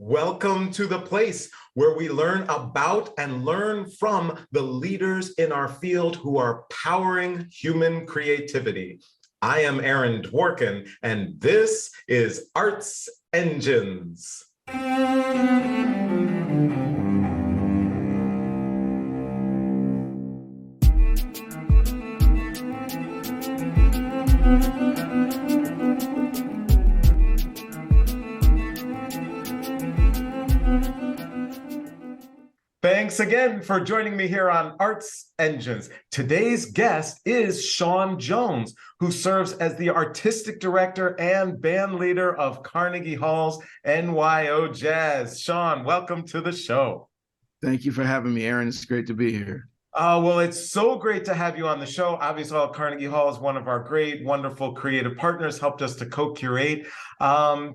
Welcome to the place where we learn about and learn from the leaders in our field who are powering human creativity. I am Aaron Dworkin, and this is Arts Engines. Thanks again for joining me here on Arts Engines. Today's guest is Sean Jones, who serves as the artistic director and band leader of Carnegie Hall's NYO Jazz. Sean, welcome to the show. Thank you for having me, Aaron. It's great to be here. Well, it's so great to have you on the show. Obviously, Carnegie Hall is one of our great, wonderful creative partners, helped us to co-curate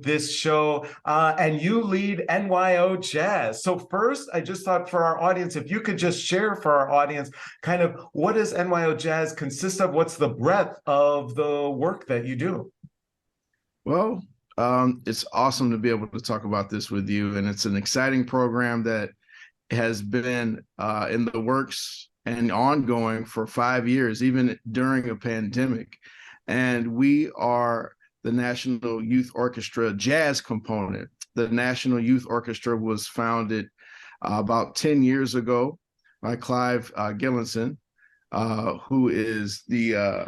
this show, and you lead NYO Jazz. So first, I just thought for our audience, if you could just share for our audience kind of what does NYO Jazz consist of? What's the breadth of the work that you do? Well, it's awesome to be able to talk about this with you, and it's an exciting program that has been in the works and ongoing for 5 years, even during a pandemic. And we are the National Youth Orchestra jazz component. The National Youth Orchestra was founded about 10 years ago by Clive Gillinson, who is the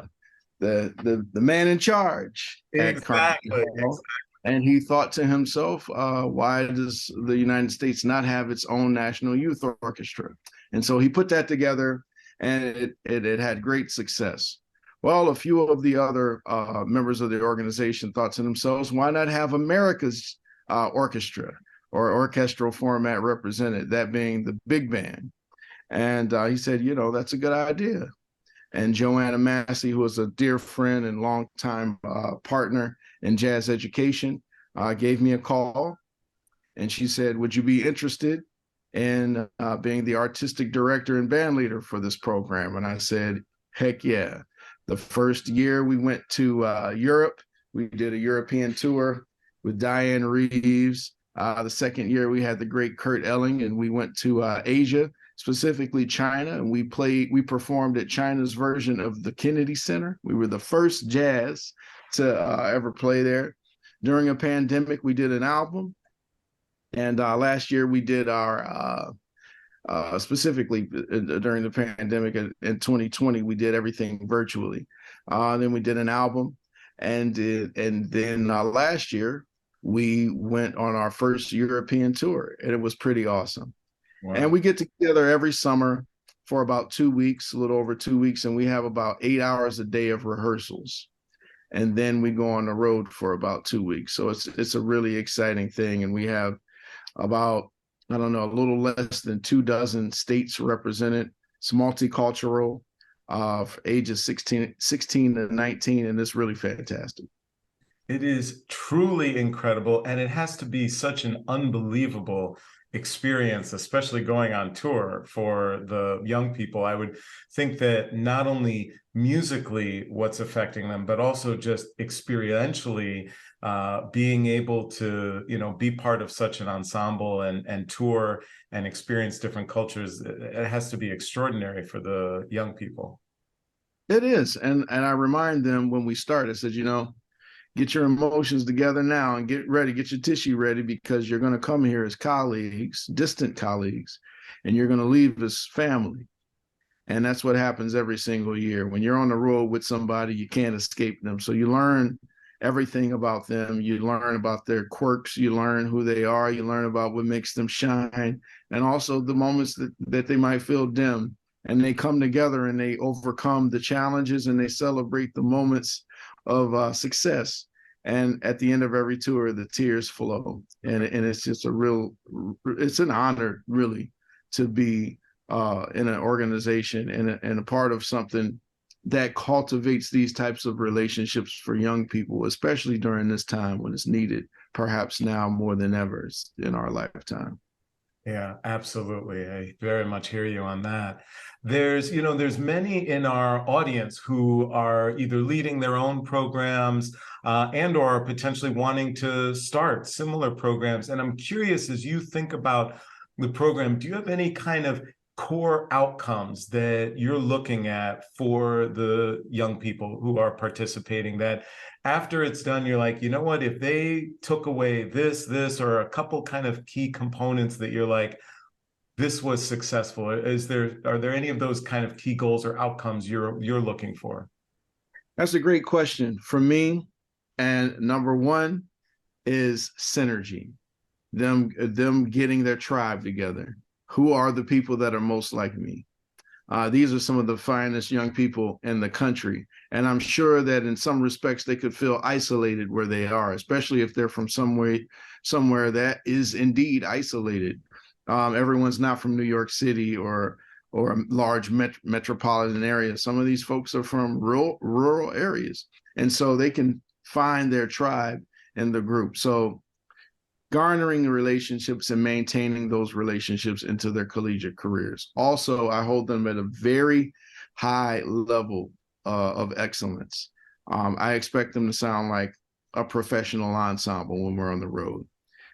man in charge at Carnegie Hall. And he thought to himself, why does the United States not have its own National Youth Orchestra? And so he put that together, and it had great success. Well, a few of the other members of the organization thought to themselves, why not have America's orchestra or orchestral format represented, that being the big band? And he said, that's a good idea. And Joanna Massey, who was a dear friend and longtime partner in jazz education, gave me a call, and she said, would you be interested in being the artistic director and band leader for this program? And I said, heck yeah. The first year we went to Europe. We did a European tour with Diane Reeves. The second year we had the great Kurt Elling, and we went to Asia, specifically China, and we performed at China's version of the Kennedy Center. We were the first jazz to ever play there. During a pandemic, we did an album, and last year we did our specifically during the pandemic in 2020, we did everything virtually. Then we did an album, and then last year we went on our first European tour, and it was pretty awesome. Wow. And we get together every summer for about 2 weeks, a little over 2 weeks, and we have about 8 hours a day of rehearsals. And then we go on the road for about 2 weeks. So it's a really exciting thing. And we have about, a little less than 24 states represented. It's multicultural, ages 16 to 19, and it's really fantastic. It is truly incredible, and it has to be such an unbelievable experience, especially going on tour for the young people. I would think that not only musically what's affecting them, but also just experientially being able to, be part of such an ensemble and tour and experience different cultures. It has to be extraordinary for the young people. It is. And I remind them when we start, I said, get your emotions together now and get ready, get your tissue ready, because you're going to come here as colleagues, distant colleagues, and you're going to leave as family. And that's what happens every single year. When you're on the road with somebody, you can't escape them. So you learn everything about them. You learn about their quirks. You learn who they are. You learn about what makes them shine, and also the moments that they might feel dim. And they come together and they overcome the challenges, and they celebrate the moments of success. And at the end of every tour, the tears flow. And it's just it's an honor, really, to be in an organization and a part of something that cultivates these types of relationships for young people, especially during this time when it's needed, perhaps now more than ever in our lifetime. Yeah, absolutely. I very much hear you on that. There's many in our audience who are either leading their own programs and or are potentially wanting to start similar programs. And I'm curious, as you think about the program, do you have any kind of core outcomes that you're looking at for the young people who are participating that after it's done, you're like, you know what, if they took away this, or a couple kind of key components that you're like, this was successful. Are there any of those kind of key goals or outcomes you're looking for? That's a great question for me. And number one is synergy. Them getting their tribe together. Who are the people that are most like me? These are some of the finest young people in the country. And I'm sure that in some respects they could feel isolated where they are, especially if they're from somewhere that is indeed isolated. Everyone's not from New York City or a large metropolitan area. Some of these folks are from rural areas. And so they can find their tribe in the group. So garnering relationships and maintaining those relationships into their collegiate careers. Also, I hold them at a very high level of excellence. I expect them to sound like a professional ensemble when we're on the road.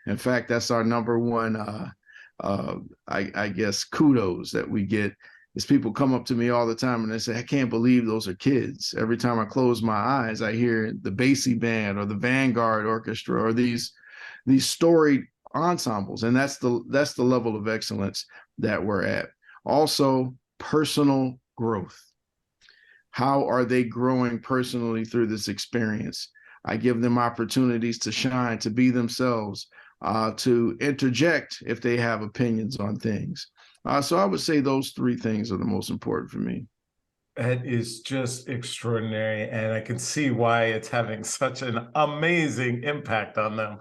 In fact, that's our number one, I guess, kudos that we get is people come up to me all the time and they say, I can't believe those are kids. Every time I close my eyes, I hear the Basie Band or the Vanguard Orchestra or these storied ensembles, and that's the level of excellence that we're at. Also, personal growth. How are they growing personally through this experience? I give them opportunities to shine, to be themselves, to interject if they have opinions on things. So I would say those three things are the most important for me. That is just extraordinary, and I can see why it's having such an amazing impact on them.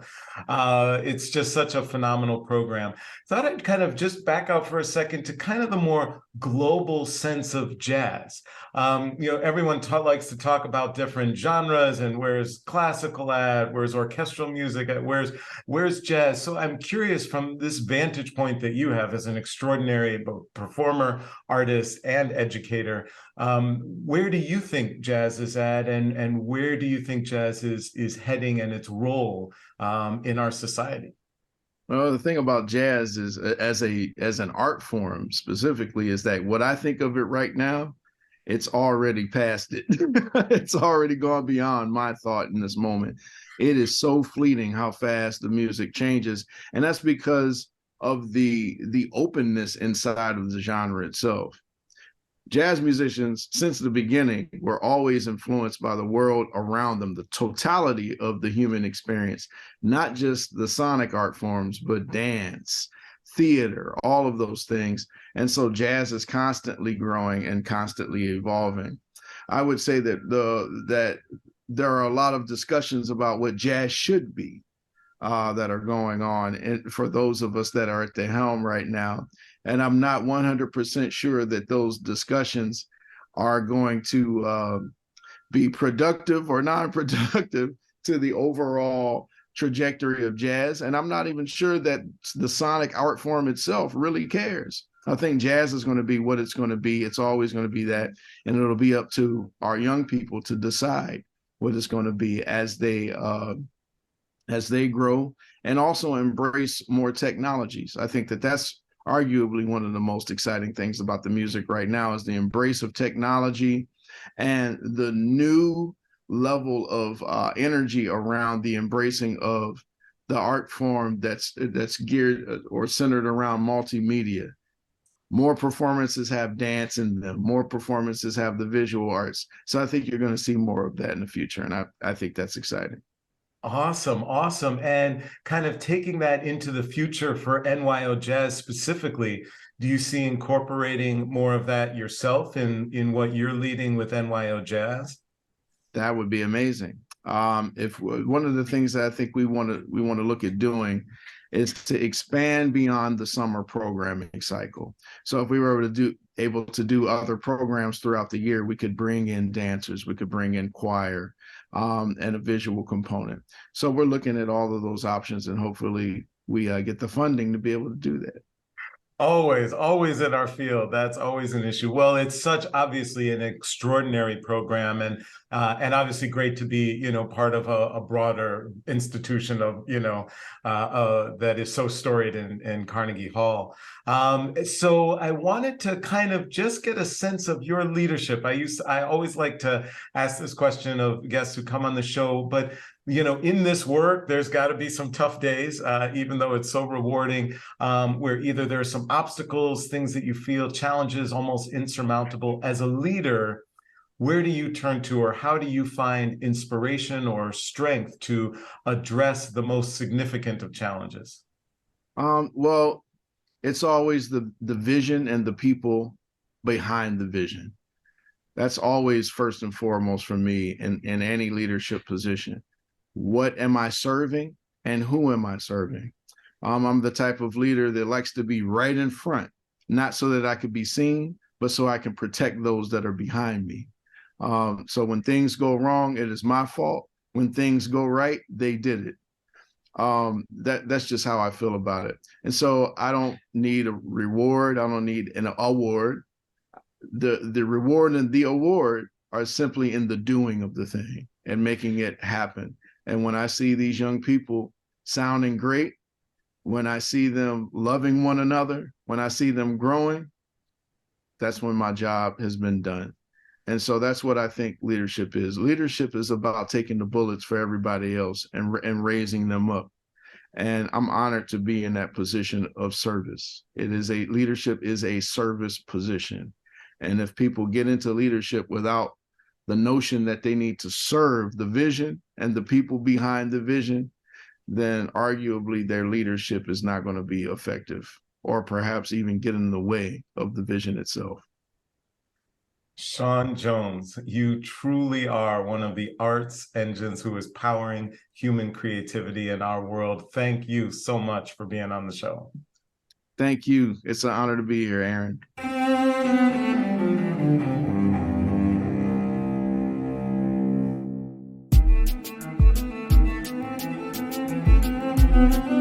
It's just such a phenomenal program. Thought I'd kind of just back out for a second to kind of the more global sense of jazz. Everyone likes to talk about different genres and where's classical at, where's orchestral music at, where's jazz. So I'm curious from this vantage point that you have as an extraordinary both performer, artist, and educator. Where do you think jazz is at, and where do you think jazz is heading and its role in our society? Well, the thing about jazz is, as an art form specifically, is that what I think of it right now, it's already past it. It's already gone beyond my thought in this moment. It is so fleeting how fast the music changes, and that's because of the openness inside of the genre itself. Jazz musicians, since the beginning, were always influenced by the world around them, the totality of the human experience, not just the sonic art forms, but dance, theater, all of those things. And so jazz is constantly growing and constantly evolving. I would say that there are a lot of discussions about what jazz should be that are going on, and for those of us that are at the helm right now. And I'm not 100% sure that those discussions are going to be productive or non-productive to the overall trajectory of jazz. And I'm not even sure that the sonic art form itself really cares. I think jazz is going to be what it's going to be. It's always going to be that. And it'll be up to our young people to decide what it's going to be as they grow and also embrace more technologies. I think that that's arguably one of the most exciting things about the music right now is the embrace of technology and the new level of energy around the embracing of the art form that's geared or centered around multimedia. More performances have dance in them. More performances have the visual arts. So I think you're going to see more of that in the future. And I think that's exciting. Awesome, awesome. And kind of taking that into the future for NYO Jazz specifically, do you see incorporating more of that yourself in what you're leading with NYO Jazz? That would be amazing. If one of the things that I think we want to look at doing is to expand beyond the summer programming cycle. So if we were able to do other programs throughout the year, we could bring in dancers, we could bring in choir, and a visual component. So we're looking at all of those options, and hopefully we get the funding to be able to do that. Always in our field. That's always an issue. Well, it's such obviously an extraordinary program, and obviously great to be, part of a broader institution of, that is so storied in Carnegie Hall. So I wanted to kind of just get a sense of your leadership. I always like to ask this question of guests who come on the show, but in this work, there's got to be some tough days, even though it's so rewarding, where either there are some obstacles, things that you feel, challenges almost insurmountable. As a leader, where do you turn to, or how do you find inspiration or strength to address the most significant of challenges? Well, it's always the vision and the people behind the vision. That's always first and foremost for me in any leadership position. What am I serving and who am I serving? I'm the type of leader that likes to be right in front, not so that I could be seen, but so I can protect those that are behind me. So when things go wrong, it is my fault. When things go right, they did it. That's just how I feel about it. And so I don't need a reward. I don't need an award. The reward and the award are simply in the doing of the thing and making it happen. And when I see these young people sounding great, when I see them loving one another, when I see them growing, that's when my job has been done. And so that's what I think leadership is. Leadership is about taking the bullets for everybody else and raising them up. And I'm honored to be in that position of service. Leadership is a service position. And if people get into leadership without the notion that they need to serve the vision and the people behind the vision, then arguably their leadership is not going to be effective, or perhaps even get in the way of the vision itself. Sean Jones, you truly are one of the arts engines who is powering human creativity in our world. Thank you so much for being on the show. Thank you. It's an honor to be here, Aaron. Thank you.